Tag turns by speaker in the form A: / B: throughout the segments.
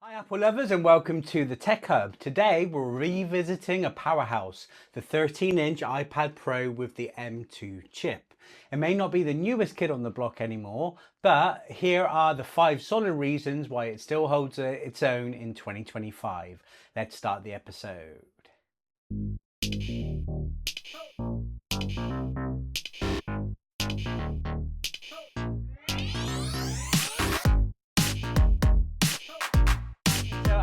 A: Hi Apple lovers and welcome to the Tech Hub. Today we're revisiting a powerhouse, the 13-inch iPad Pro with the M2 chip. It may not be the newest kid on the block anymore, but here are the 5 solid reasons why it still holds its own in 2025. Let's start the episode.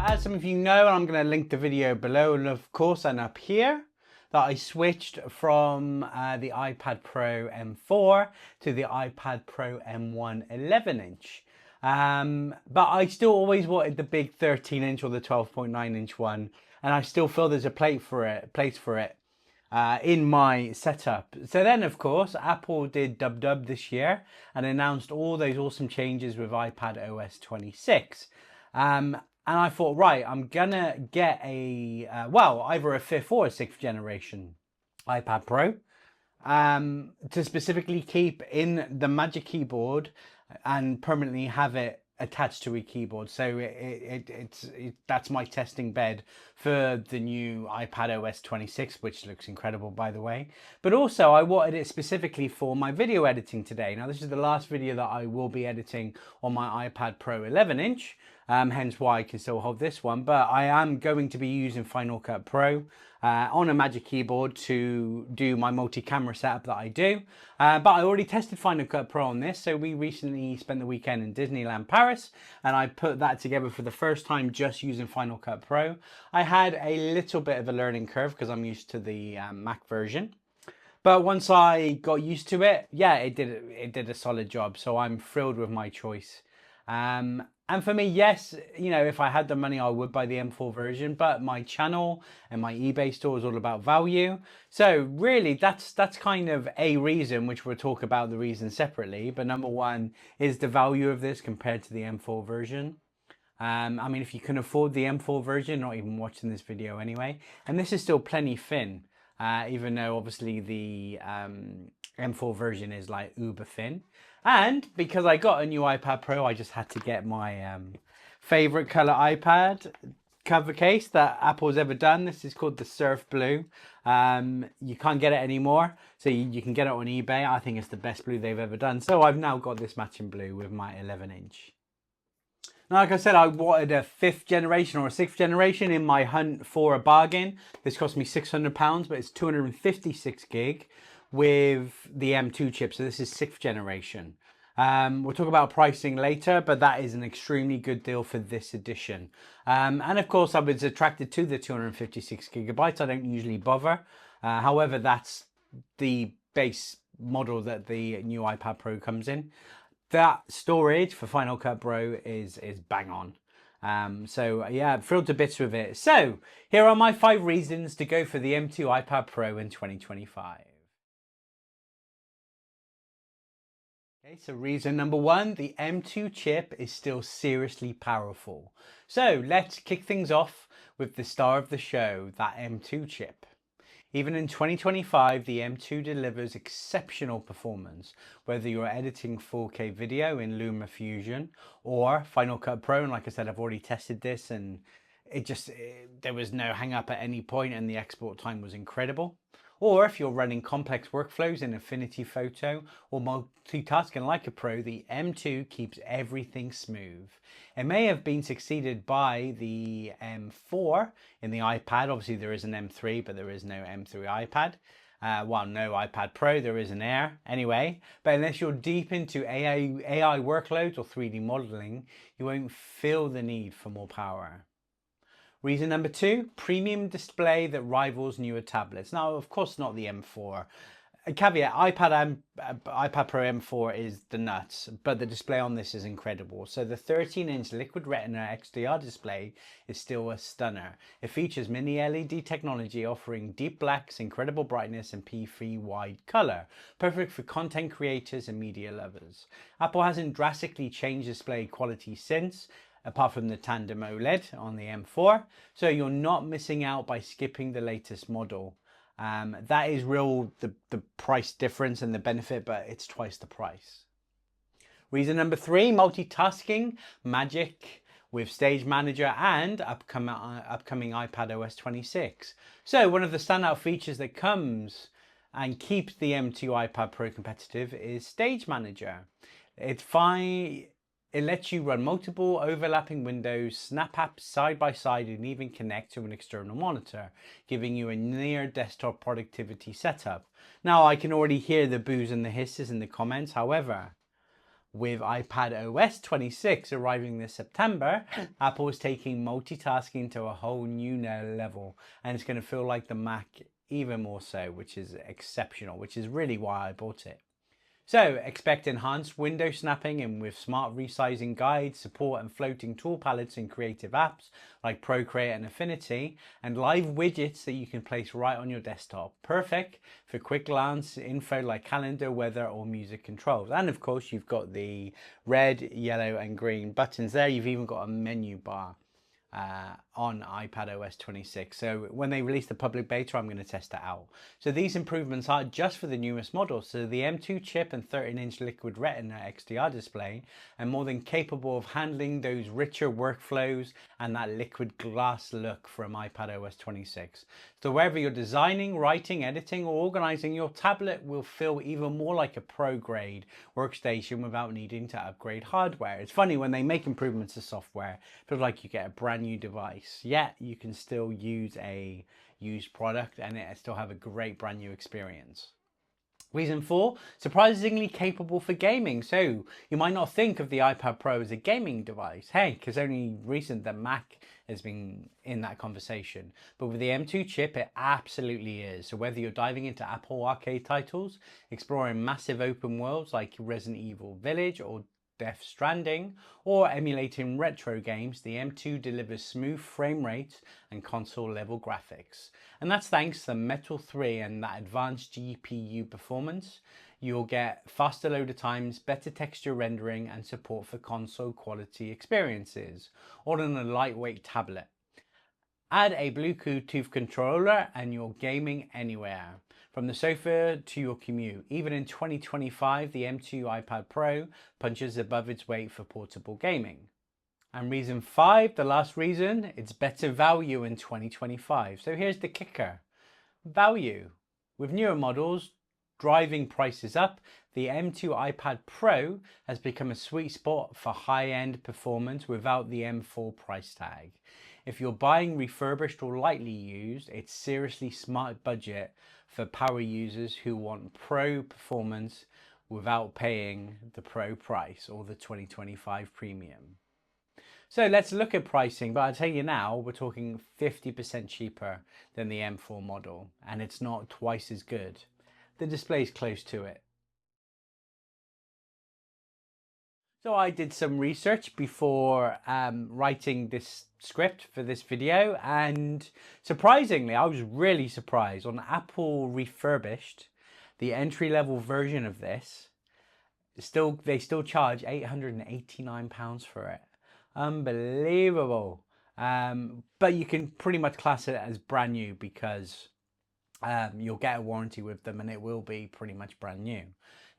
A: As some of you know, and I'm going to link the video below and of course and up here, that I switched from the iPad Pro M4 to the iPad Pro M1 11-inch. But I still always wanted the big 13-inch or the 12.9-inch one, and I still feel there's a place for it in my setup. So then, of course, Apple did Dub this year and announced all those awesome changes with iPadOS 26. And I thought, right, I'm gonna get a, either a 5th or a 6th generation iPad Pro to specifically keep in the Magic Keyboard and permanently have it attached to a keyboard. So that's my testing bed for the new iPadOS 26, which looks incredible, by the way. But also I wanted it specifically for my video editing today. Now this is the last video that I will be editing on my iPad Pro 11-inch. Hence why I can still hold this one, but I am going to be using Final Cut Pro on a Magic Keyboard to do my multi-camera setup that I do. But I already tested Final Cut Pro on this, so we recently spent the weekend in Disneyland Paris, and I put that together for the first time just using Final Cut Pro. I had a little bit of a learning curve because I'm used to the Mac version. But once I got used to it, yeah, it did a solid job. So I'm thrilled with my choice. And for me, yes, you know, if I had the money, I would buy the M4 version, but my channel and my eBay store is all about value. So really, that's kind of a reason, which we'll talk about the reasons separately. But number one is the value of this compared to the M4 version. I mean, if you can afford the M4 version, not even watching this video anyway, and this is still plenty thin, even though obviously the M4 version is like uber thin. And because I got a new iPad Pro, I just had to get my favorite color iPad cover case that Apple's ever done. This is called the Surf Blue. You can't get it anymore, so you can get it on eBay. I think it's the best blue they've ever done. So I've now got this matching blue with my 11-inch. Now, like I said, I wanted a 5th generation or a 6th generation in my hunt for a bargain. This cost me £600, but it's 256 gig with the M2 chip. So this is 6th generation. We'll talk about pricing later, but that is an extremely good deal for this edition. And of course, I was attracted to the 256 gigabytes. I don't usually bother. However, that's the base model that the new iPad Pro comes in. That storage for Final Cut Pro is bang on. So yeah, thrilled to bits with it. So here are my 5 reasons to go for the M2 iPad Pro in 2025. Okay, so reason number 1, the M2 chip is still seriously powerful. So let's kick things off with the star of the show, that M2 chip. Even in 2025, the M2 delivers exceptional performance, whether you're editing 4K video in LumaFusion or Final Cut Pro. And like I said, I've already tested this and there was no hang up at any point and the export time was incredible. Or if you're running complex workflows in Affinity Photo or multitasking like a pro, the M2 keeps everything smooth. It may have been succeeded by the M4 in the iPad. Obviously there is an M3, but there is no M3 iPad. Well, no iPad Pro, there is an Air anyway. But unless you're deep into AI workloads or 3D modeling, you won't feel the need for more power. Reason number 2, premium display that rivals newer tablets. Now, of course, not the M4. A caveat, iPad Pro M4 is the nuts, but the display on this is incredible. So the 13-inch Liquid Retina XDR display is still a stunner. It features mini LED technology offering deep blacks, incredible brightness, and P3 wide color, perfect for content creators and media lovers. Apple hasn't drastically changed display quality since, apart from the tandem OLED on the M4, so you're not missing out by skipping the latest model. That is the price difference and the benefit, but it's twice the price. Reason number 3, multitasking magic with Stage Manager and upcoming iPadOS 26. So one of the standout features that comes and keeps the M2 iPad Pro competitive is Stage Manager. It's fine. It lets you run multiple overlapping windows, snap apps side by side, and even connect to an external monitor, giving you a near desktop productivity setup. Now, I can already hear the boos and the hisses in the comments. However, with iPadOS 26 arriving this September, Apple is taking multitasking to a whole new level, and it's going to feel like the Mac even more so, which is exceptional, which is really why I bought it. So expect enhanced window snapping and with smart resizing guides, support and floating tool palettes in creative apps like Procreate and Affinity, and live widgets that you can place right on your desktop. Perfect for quick glance info like calendar, weather or music controls. And of course you've got the red, yellow and green buttons there. You've even got a menu bar on iPadOS 26. So when they release the public beta, I'm going to test it out. So these improvements are just for the newest models. So the M2 chip and 13-inch liquid retina XDR display are more than capable of handling those richer workflows and that liquid glass look from iPadOS 26. So wherever you're designing, writing, editing or organizing, your tablet will feel even more like a pro grade workstation without needing to upgrade hardware. It's funny when they make improvements to software, it feels like you get a brand new device, yet you can still use a used product and it still have a great brand new experience. Reason 4, surprisingly capable for gaming. So you might not think of the iPad Pro as a gaming device. Hey, because only recent that Mac has been in that conversation. But with the M2 chip, it absolutely is. So whether you're diving into Apple Arcade titles, exploring massive open worlds like Resident Evil Village or Death Stranding, or emulating retro games, the M2 delivers smooth frame rates and console level graphics. And that's thanks to Metal 3 and that advanced GPU performance. You'll get faster loader times, better texture rendering and support for console quality experiences, all on a lightweight tablet. Add a Bluetooth controller and you're gaming anywhere. From the sofa to your commute. Even in 2025, the M2 iPad Pro punches above its weight for portable gaming. And reason 5, the last reason, it's better value in 2025. So here's the kicker. Value. With newer models driving prices up, the M2 iPad Pro has become a sweet spot for high-end performance without the M4 price tag. If you're buying refurbished or lightly used, it's seriously smart budget for power users who want pro performance without paying the pro price or the 2025 premium. So let's look at pricing, but I'll tell you now, we're talking 50% cheaper than the M4 model, and it's not twice as good. The display's close to it. So I did some research before writing this script for this video, and surprisingly, I was really surprised. On Apple Refurbished, the entry-level version of this, they still charge £889 for it. Unbelievable. But you can pretty much class it as brand new because you'll get a warranty with them and it will be pretty much brand new.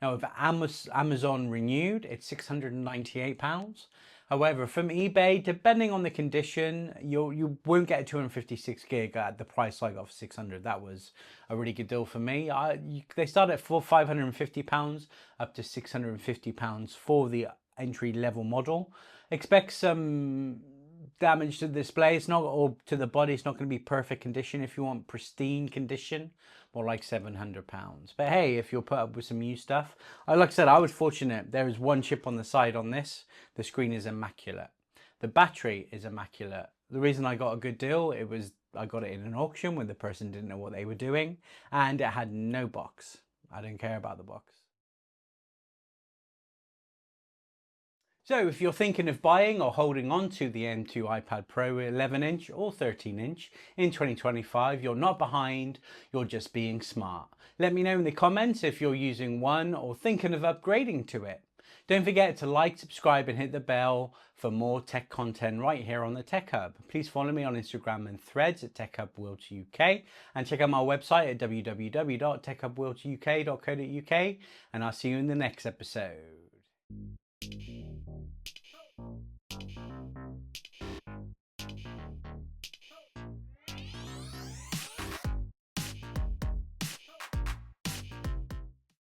A: Now, if Amazon renewed, it's £698. However, from eBay, depending on the condition, you won't get a 256 gig at the price I got for 600. That was a really good deal for me. They start at £550 up to £650 for the entry level model. Expect some damage to the display. It's not, or to the body, it's not going to be perfect condition. If you want pristine condition, more like £700. But hey, if you'll put up with some new stuff, like I said, I was fortunate. There is one chip on the side on this. The screen is immaculate. The battery is immaculate. The reason I got a good deal, I got it in an auction when the person didn't know what they were doing, and it had no box. I didn't care about the box. So if you're thinking of buying or holding on to the M2 iPad Pro 11-inch or 13-inch in 2025, you're not behind, you're just being smart. Let me know in the comments if you're using one or thinking of upgrading to it. Don't forget to like, subscribe and hit the bell for more tech content right here on the Tech Hub. Please follow me on Instagram and Threads at TechHubWorldUK and check out my website at www.techhubworlduk.co.uk, and I'll see you in the next episode.